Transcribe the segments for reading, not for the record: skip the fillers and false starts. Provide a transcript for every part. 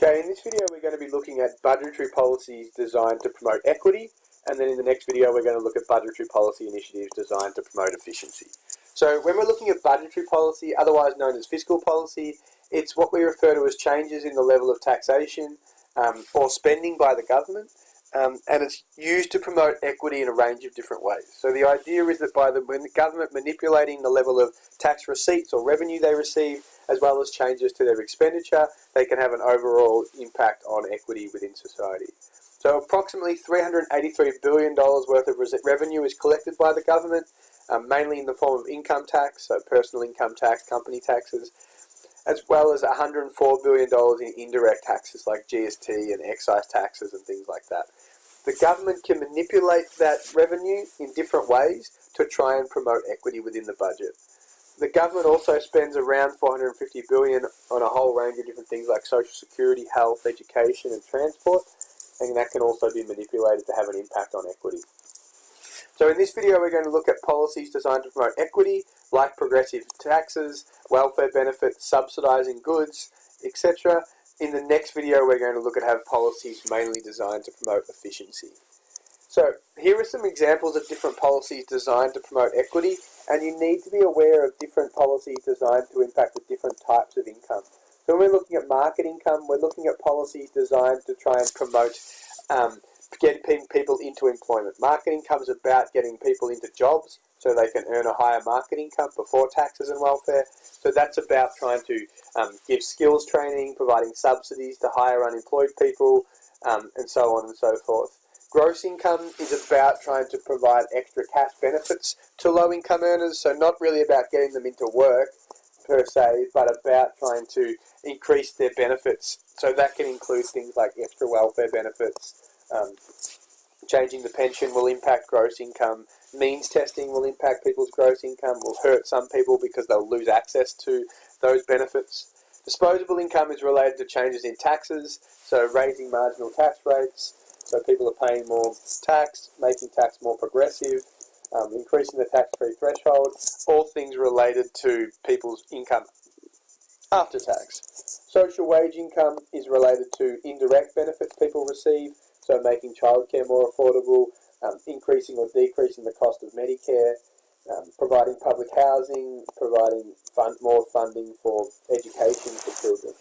Okay, in this video we're going to be looking at budgetary policies designed to promote equity, and then in the next video we're going to look at budgetary policy initiatives designed to promote efficiency. So when we're looking at budgetary policy, otherwise known as fiscal policy, it's what we refer to as changes in the level of taxation or spending by the government, and it's used to promote equity in a range of different ways. So the idea is that when the government manipulating the level of tax receipts or revenue they receive, as well as changes to their expenditure, they can have an overall impact on equity within society. So approximately $383 billion worth of revenue is collected by the government, mainly in the form of income tax, so personal income tax, company taxes, as well as $104 billion in indirect taxes like GST and excise taxes and things like that. The government can manipulate that revenue in different ways to try and promote equity within the budget. The government also spends around $450 billion on a whole range of different things like social security, health, education and transport, and that can also be manipulated to have an impact on equity. So in this video we're going to look at policies designed to promote equity, like progressive taxes, welfare benefits, subsidising goods, etc. In the next video we're going to look at policies mainly designed to promote efficiency. So here are some examples of different policies designed to promote equity, and you need to be aware of different policies designed to impact the different types of income. So when we're looking at market income, we're looking at policies designed to try and promote getting people into employment. Market income is about getting people into jobs so they can earn a higher market income before taxes and welfare. So that's about trying to give skills training, providing subsidies to hire unemployed people, and so on and so forth. Gross income is about trying to provide extra cash benefits to low-income earners, so not really about getting them into work per se, but about trying to increase their benefits. So that can include things like extra welfare benefits. Changing the pension will impact gross income. Means testing will impact people's gross income, will hurt some people because they'll lose access to those benefits. Disposable income is related to changes in taxes, so raising marginal tax rates, so people are paying more tax, making tax more progressive, increasing the tax-free threshold, all things related to people's income after tax. Social wage income is related to indirect benefits people receive, so making childcare more affordable, increasing or decreasing the cost of Medicare, providing public housing, providing more funding for education for children.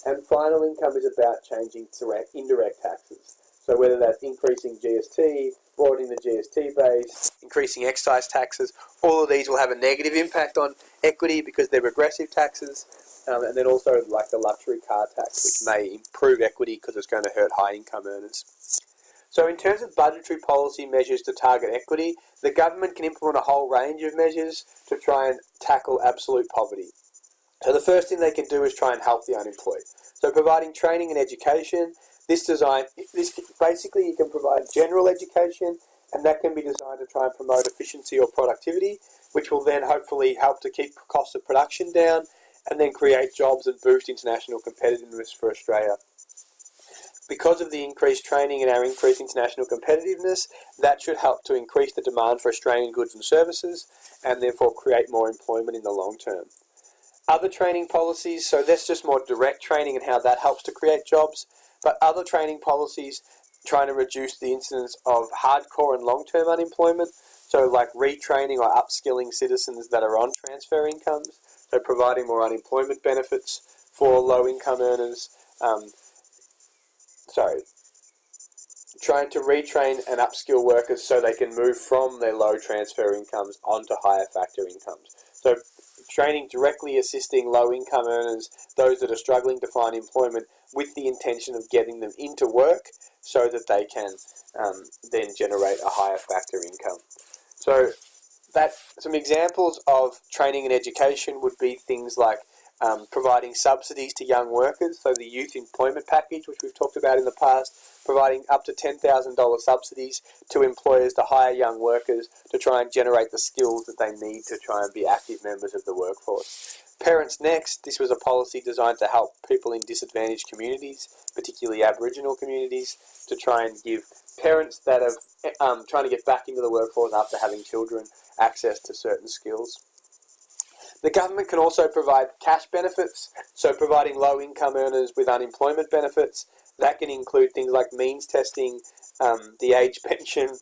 And final income is about changing to indirect taxes. So whether that's increasing GST, broadening the GST base, increasing excise taxes, all of these will have a negative impact on equity because they're regressive taxes, and then also like the luxury car tax, which may improve equity because it's going to hurt high-income earners. So in terms of budgetary policy measures to target equity, the government can implement a whole range of measures to try and tackle absolute poverty. So the first thing they can do is try and help the unemployed. So providing training and education. This basically you can provide general education, and that can be designed to try and promote efficiency or productivity, which will then hopefully help to keep costs of production down and then create jobs and boost international competitiveness for Australia. Because of the increased training and our increased international competitiveness, that should help to increase the demand for Australian goods and services and therefore create more employment in the long term. Other training policies, so that's just more direct training and how that helps to create jobs. But other training policies trying to reduce the incidence of hardcore and long-term unemployment, so like retraining or upskilling citizens that are on transfer incomes, so providing more unemployment benefits for low-income earners, trying to retrain and upskill workers so they can move from their low transfer incomes onto higher factor incomes. So training directly assisting low-income earners, those that are struggling to find employment, with the intention of getting them into work so that they can then generate a higher factor income. So some examples of training and education would be things like providing subsidies to young workers, so the youth employment package, which we've talked about in the past, providing up to $10,000 subsidies to employers to hire young workers to try and generate the skills that they need to try and be active members of the workforce. Parents Next, this was a policy designed to help people in disadvantaged communities, particularly Aboriginal communities, to try and give parents that are trying to get back into the workforce after having children access to certain skills. The government can also provide cash benefits, so providing low-income earners with unemployment benefits. That can include things like means testing, the age pension,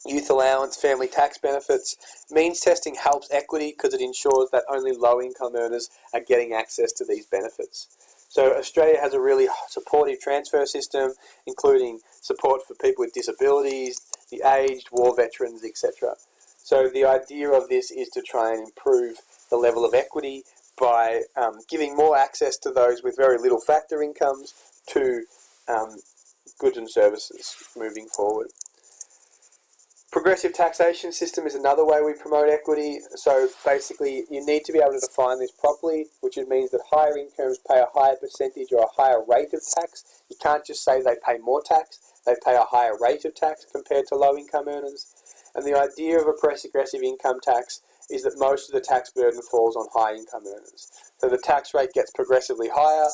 youth allowance, family tax benefits. Means testing helps equity because it ensures that only low-income earners are getting access to these benefits. So Australia has a really supportive transfer system, including support for people with disabilities, the aged, war veterans, etc. So the idea of this is to try and improve the level of equity by giving more access to those with very little factor incomes to goods and services moving forward. Progressive taxation system is another way we promote equity. So basically you need to be able to define this properly, which means that higher incomes pay a higher percentage or a higher rate of tax. You can't just say they pay more tax, they pay a higher rate of tax compared to low income earners. And the idea of a progressive income tax is that most of the tax burden falls on high income earners. So the tax rate gets progressively higher.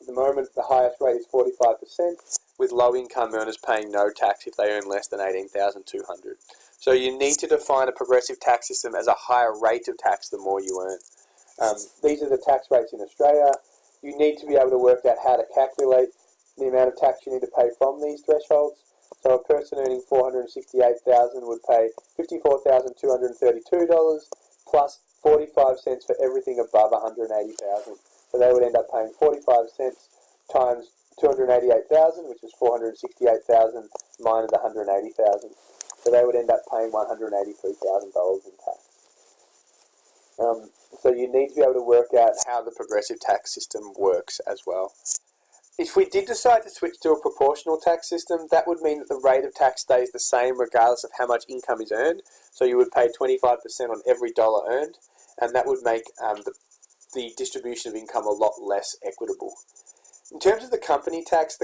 At the moment the highest rate is 45%. With low-income earners paying no tax if they earn less than $18,200. So you need to define a progressive tax system as a higher rate of tax the more you earn. These are the tax rates in Australia. You need to be able to work out how to calculate the amount of tax you need to pay from these thresholds. So a person earning $468,000 would pay $54,232 plus 45 cents for everything above $180,000. So they would end up paying 45 cents times 288,000, which is 468,000 minus 180,000. So they would end up paying $183,000 in tax. So you need to be able to work out how the progressive tax system works as well. If we did decide to switch to a proportional tax system, that would mean that the rate of tax stays the same regardless of how much income is earned. So you would pay 25% on every dollar earned, and that would make the distribution of income a lot less equitable. In terms of the company tax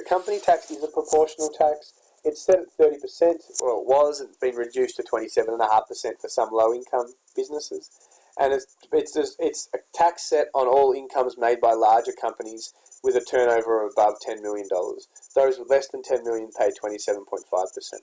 is a proportional tax. It's set at 30%, or it was. It's been reduced to 27.5% for some low-income businesses. And it's a tax set on all incomes made by larger companies with a turnover of above $10 million. Those with less than $10 million pay 27.5%.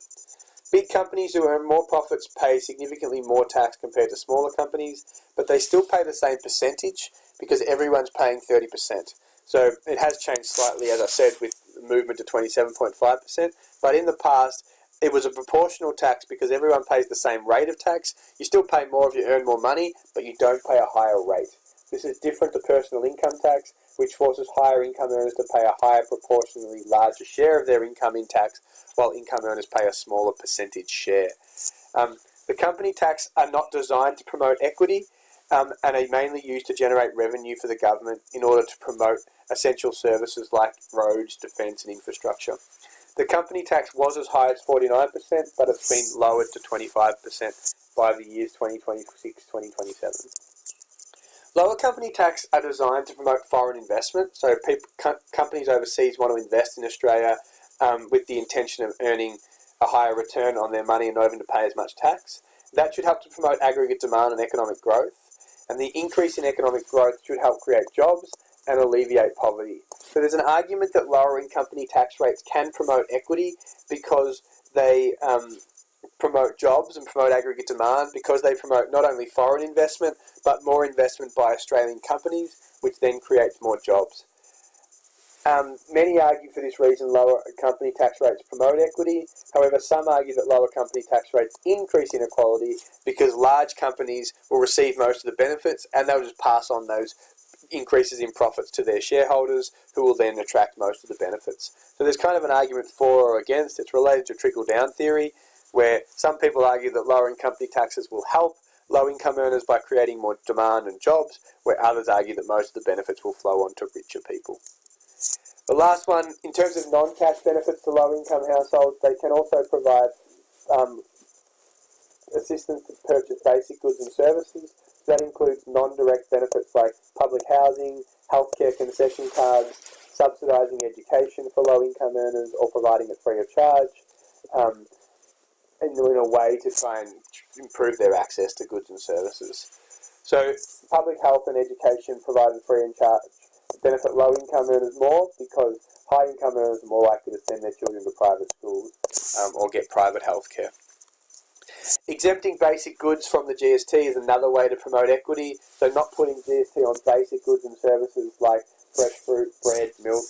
Big companies who earn more profits pay significantly more tax compared to smaller companies, but they still pay the same percentage because everyone's paying 30%. So it has changed slightly, as I said, with the movement to 27.5%, but in the past it was a proportional tax because everyone pays the same rate of tax. You still pay more if you earn more money, but you don't pay a higher rate. This is different to personal income tax, which forces higher income earners to pay a higher proportionally larger share of their income in tax, while income earners pay a smaller percentage share. The company tax are not designed to promote equity, and are mainly used to generate revenue for the government in order to promote essential services like roads, defence and infrastructure. The company tax was as high as 49%, but it's been lowered to 25% by the years 2026-2027. Lower company tax are designed to promote foreign investment, so companies overseas want to invest in Australia with the intention of earning a higher return on their money and not having to pay as much tax. That should help to promote aggregate demand and economic growth. And the increase in economic growth should help create jobs and alleviate poverty. So there's an argument that lowering company tax rates can promote equity because they promote jobs and promote aggregate demand, because they promote not only foreign investment, but more investment by Australian companies, which then creates more jobs. Many argue for this reason lower company tax rates promote equity. However, some argue that lower company tax rates increase inequality because large companies will receive most of the benefits and they'll just pass on those increases in profits to their shareholders, who will then attract most of the benefits. So there's kind of an argument for or against. It's related to trickle-down theory, where some people argue that lowering company taxes will help low-income earners by creating more demand and jobs, where others argue that most of the benefits will flow on to richer people. The last one, in terms of non-cash benefits to low-income households, they can also provide assistance to purchase basic goods and services. That includes non-direct benefits like public housing, healthcare concession cards, subsidising education for low-income earners or providing it free of charge, in a way to try and improve their access to goods and services. So public health and education provided free and charge benefit low-income earners more because high-income earners are more likely to send their children to private schools or get private healthcare. Exempting basic goods from the GST is another way to promote equity. So not putting GST on basic goods and services like fresh fruit, bread, milk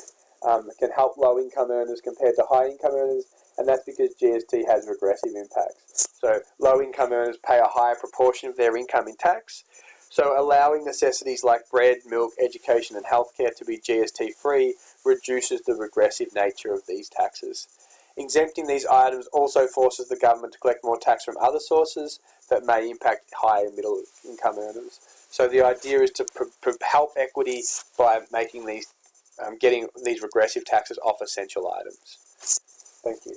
can help low-income earners compared to high-income earners, and that's because GST has regressive impacts. So low-income earners pay a higher proportion of their income in tax. So allowing necessities like bread, milk, education and healthcare to be GST-free reduces the regressive nature of these taxes. Exempting these items also forces the government to collect more tax from other sources that may impact high and middle income earners. So the idea is to help equity by making these, getting these regressive taxes off essential items. Thank you.